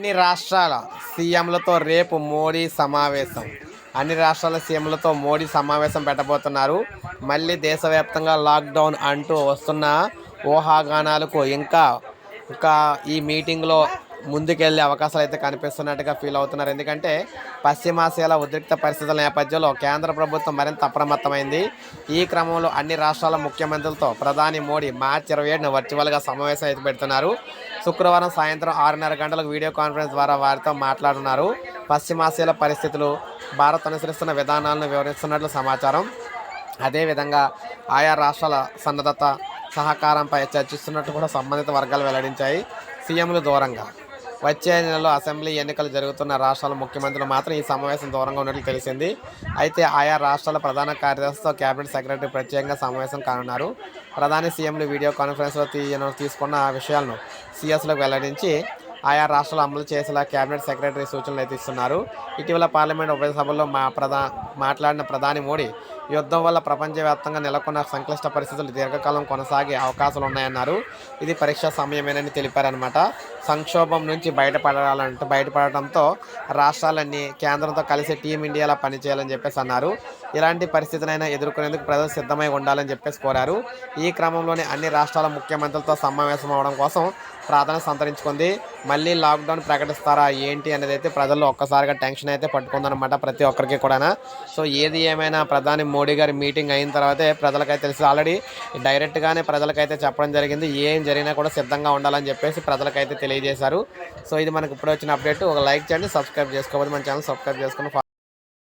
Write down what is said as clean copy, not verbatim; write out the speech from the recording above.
అన్ని రాష్ట్రాల సీఎంలతో రేపు మోడీ సమావేశం. అన్ని రాష్ట్రాల సీఎంలతో మోడీ సమావేశం పెట్టబోతున్నారు. మళ్ళీ దేశవ్యాప్తంగా లాక్డౌన్ అంటూ వస్తున్న ఊహాగానాలకు ఇంకా ఈ మీటింగ్లో ముందుకెళ్లే అవకాశాలు అయితే కనిపిస్తున్నట్టుగా ఫీల్ అవుతున్నారు. ఎందుకంటే పశ్చిమాసియాలో ఉద్రిక్త పరిస్థితుల నేపథ్యంలో కేంద్ర ప్రభుత్వం మరింత అప్రమత్తమైంది. ఈ క్రమంలో అన్ని రాష్ట్రాల ముఖ్యమంత్రులతో ప్రధాని మోడీ మార్చి 27న వర్చువల్గా సమావేశం అయితే పెడుతున్నారు. శుక్రవారం సాయంత్రం 6:30 గంటలకు వీడియో కాన్ఫరెన్స్ ద్వారా వారితో మాట్లాడుతున్నారు. పశ్చిమాసియాల పరిస్థితులు, భారత్ అనుసరిస్తున్న విధానాలను వివరిస్తున్నట్లు సమాచారం. అదేవిధంగా ఆయా రాష్ట్రాల సన్నద్ధత, సహకారంపై చర్చిస్తున్నట్లు కూడా సంబంధిత వర్గాలు వెల్లడించాయి. సీఎంలు దూరంగా వచ్చే నెలలో అసెంబ్లీ ఎన్నికలు జరుగుతున్న రాష్ట్రాల ముఖ్యమంత్రులు మాత్రం ఈ సమావేశం దూరంగా ఉన్నట్లు తెలిసింది. అయితే ఆయా రాష్ట్రాల ప్రధాన కార్యదర్శితో కేబినెట్ సెక్రటరీ ప్రత్యేకంగా సమావేశం కానున్నారు. ప్రధాని సీఎంలు వీడియో కాన్ఫరెన్స్లో తీసుకున్న విషయాలను సీఎస్లకు వెల్లడించి ఆయా రాష్ట్రాలు అమలు చేసేలా కేబినెట్ సెక్రటరీ సూచనలు అయితే ఇస్తున్నారు. ఇటీవల పార్లమెంట్ ఉభయ సభల్లో మాట్లాడిన ప్రధాని మోడీ యుద్ధం వల్ల ప్రపంచవ్యాప్తంగా నెలకొన్న సంక్లిష్ట పరిస్థితులు దీర్ఘకాలం కొనసాగే అవకాశాలు ఉన్నాయన్నారు. ఇది పరీక్ష సమయమేనని తెలిపారనమాట. సంక్షోభం నుంచి బయటపడటంతో రాష్ట్రాలన్నీ కేంద్రంతో కలిసి టీమిండియాలా పనిచేయాలని చెప్పేసి అన్నారు. ఇలాంటి పరిస్థితినైనా ఎదుర్కొనేందుకు ప్రజలు సిద్ధమై ఉండాలని చెప్పేసి కోరారు. ఈ క్రమంలోనే అన్ని రాష్ట్రాల ముఖ్యమంత్రులతో సమావేశం అవడం కోసం ప్రాధాన్యత సంతరించుకుంది. మళ్ళీ లాక్డౌన్ ప్రకటిస్తారా ఏంటి అనేది అయితే ప్రజల్లో ఒక్కసారిగా టెన్షన్ అయితే పట్టుకుందనమాట ప్రతి ఒక్కరికి కూడా. సో ఏది ఏమైనా ప్రధాని మోడీ గారి మీటింగ్ అయిన తర్వాతే ప్రజలకైతే తెలిసి ఆల్రెడీ డైరెక్ట్గానే ప్రజలకైతే చెప్పడం జరిగింది. ఏం జరిగినా కూడా సిద్ధంగా ఉండాలని చెప్పేసి ప్రజలకైతే తెలియజేశారు. సో ఇది మనకు ఇప్పుడు వచ్చిన అప్డేట్. ఒక లైక్ చేయండి, సబ్స్క్రైబ్ చేసుకోవాలి, మన ఛానల్ సబ్స్క్రైబ్ చేసుకుని